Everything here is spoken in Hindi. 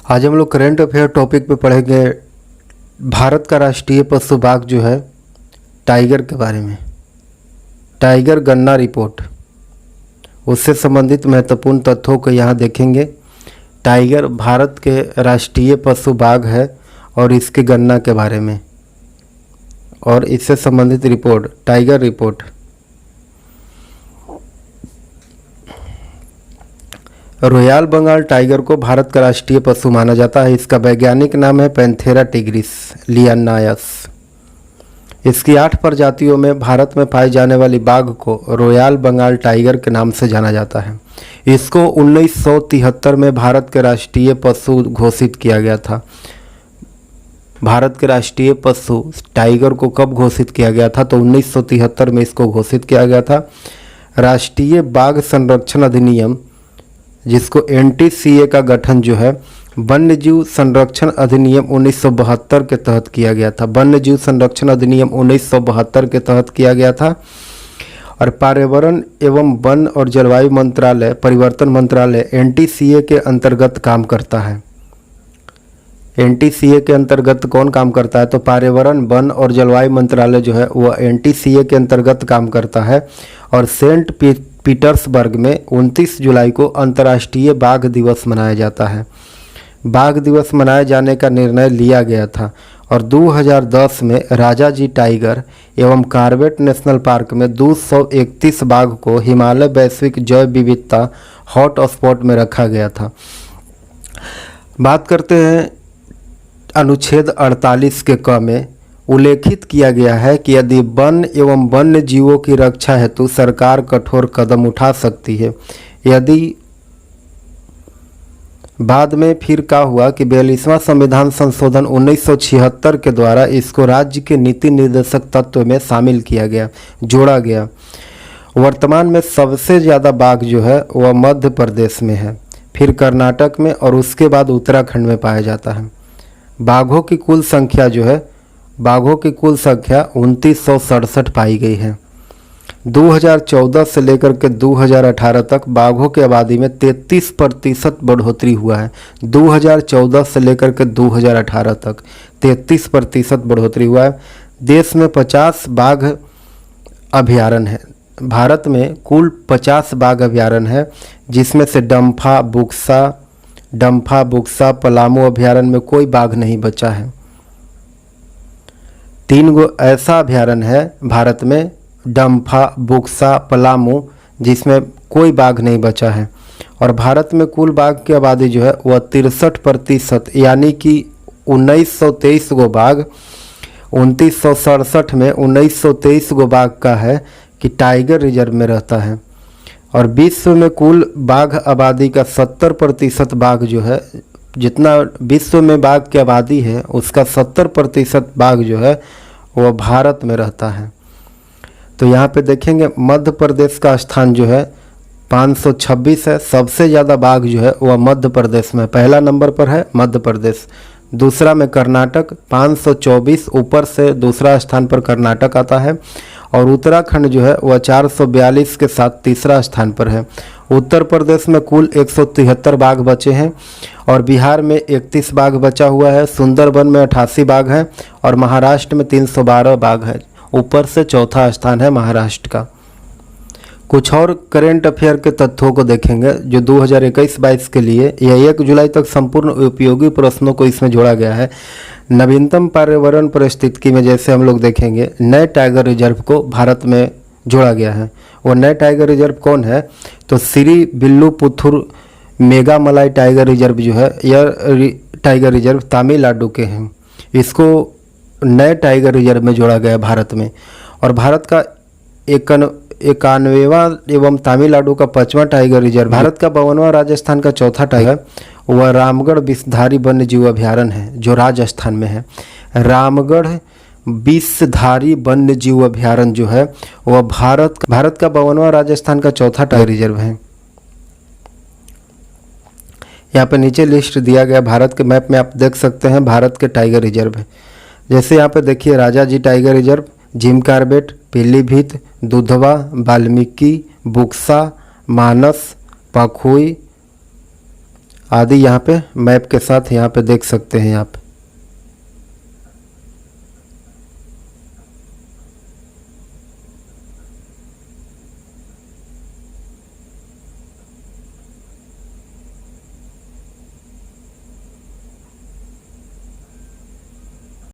आज हम लोग करेंट अफेयर टॉपिक पे पढ़ेंगे भारत का राष्ट्रीय पशु बाघ जो है टाइगर के बारे में। टाइगर गणना रिपोर्ट, उससे संबंधित महत्वपूर्ण तथ्यों को यहाँ देखेंगे। टाइगर भारत के राष्ट्रीय पशु बाघ है और इसकी गणना के बारे में और इससे संबंधित report tiger report. Royal Bengal tiger को भारत का राष्ट्रीय पशु माना जाता है। इसका वैज्ञानिक नाम है पैंथेरा टिग्रिस लियानायस। इसकी 8 प्रजातियों में भारत में पाई जाने वाली बाघ को रॉयल बंगाल टाइगर के नाम से जाना जाता है। इसको 1973 में भारत के राष्ट्रीय पशु घोषित किया गया था। भारत के राष्ट्रीय पशु टाइगर को कब घोषित किया गया था? तो 1973 में इसको घोषित किया गया था। राष्ट्रीय बाघ संरक्षण अधिनियम, जिसको NTCA का गठन जो है वन्यजीव संरक्षण अधिनियम 1972 के तहत किया गया था। वन्यजीव संरक्षण अधिनियम 1972 के तहत किया गया था। और पर्यावरण एवं वन और जलवायु मंत्रालय, परिवर्तन मंत्रालय NTCA के अंतर्गत काम करता है। NTCA के अंतर्गत कौन काम करता है? तो पर्यावरण वन और जलवायु मंत्रालय जो है वह NTCA के अंतर्गत काम करता है। और सेंट पीटर्सबर्ग में 29 जुलाई को अंतर्राष्ट्रीय बाघ दिवस मनाया जाता है। बाघ दिवस मनाए जाने का निर्णय लिया गया था और 2010 में राजाजी टाइगर एवं कॉर्बेट नेशनल पार्क में 231 बाघ को हिमालय वैश्विक जैव विविधता हॉट स्पॉट में रखा गया था। बात करते हैं अनुच्छेद 48 के क में उल्लेखित किया गया है कि यदि वन एवं वन्य जीवों की रक्षा हेतु सरकार कठोर कदम उठा सकती है। यदि बाद में फिर क्या हुआ कि 42वां संविधान संशोधन 1976 के द्वारा इसको राज्य के नीति निर्देशक तत्व में शामिल किया गया, जोड़ा गया। वर्तमान में सबसे ज़्यादा बाघ जो है वह मध्य प्रदेश में है, फिर कर्नाटक में और उसके बाद उत्तराखंड में पाया जाता है। बाघों की कुल संख्या जो है 2967 पाई गई है। 2014 से लेकर के 2018 तक बाघों की आबादी में 33% बढ़ोतरी हुआ है। 2014 से लेकर के 2018 तक 33% बढ़ोतरी हुआ है। देश में 50 बाघ अभयारण्य है। भारत में कुल 50 बाघ अभयारण्य है, जिसमें से डम्फा बुक्सा पलामू अभयारण्य में कोई बाघ नहीं बचा है। 3 गो ऐसा अभयारण्य है भारत में, डम्फा बुक्सा पलामू, जिसमें कोई बाघ नहीं बचा है। और भारत में कुल बाघ की आबादी जो है वह 63%, यानी कि 1923 गो बाघ, 2967 में 1923 गो बाघ का है कि टाइगर रिजर्व में रहता है। और विश्व में कुल बाघ आबादी का 70% बाघ जो है, जितना विश्व में बाघ की आबादी है उसका 70% बाघ जो है वह भारत में रहता है। तो यहाँ पे देखेंगे मध्य प्रदेश का स्थान जो है 526 है। सबसे ज़्यादा बाघ जो है वह मध्य प्रदेश में, पहला नंबर पर है मध्य प्रदेश। दूसरा में कर्नाटक 524, ऊपर से दूसरा स्थान पर कर्नाटक आता है। और उत्तराखंड जो है वह 442 के साथ तीसरा स्थान पर है। उत्तर प्रदेश में कुल 173 बाघ बचे हैं और बिहार में 31 बाघ बचा हुआ है। सुंदरबन में 88 बाघ है और महाराष्ट्र में 312 बाघ है। ऊपर से चौथा स्थान है महाराष्ट्र का। कुछ और करेंट अफेयर के तथ्यों को देखेंगे जो 2021-22 के लिए या 1 जुलाई तक संपूर्ण उपयोगी प्रश्नों को इसमें जोड़ा गया है। नवीनतम पर्यावरण परिस्थिति में जैसे हम लोग देखेंगे नए टाइगर रिजर्व को भारत में जोड़ा गया है। वो नए टाइगर रिजर्व कौन है? तो श्री विल्लुपुथुर मेघामलाई टाइगर रिजर्व जो है, यह टाइगर रिजर्व तमिलनाडु के हैं। इसको नए टाइगर रिजर्व में जोड़ा गया है भारत में। और भारत का 91वां एवं तमिलनाडु का 5वां टाइगर रिजर्व, भारत का 52वां राजस्थान का 4था टाइगर वह रामगढ़ विषधारी वन्यजीव अभयारण्य है जो राजस्थान में है। रामगढ़ विषधारी वन्यजीव अभयारण्य जो है वह भारत का 52वां राजस्थान का 4था टाइगर रिजर्व है। यहाँ पे नीचे लिस्ट दिया गया भारत के मैप में, आप देख सकते हैं भारत के टाइगर रिजर्व है। जैसे यहाँ पे देखिए Rajaji tiger reserve, Jim Corbett, Pilibhit, Dudhwa, Valmiki, Buxa, Manas, Pakhui, आदि यहाँ पे मैप के साथ यहाँ पे देख सकते हैं यहाँ पे।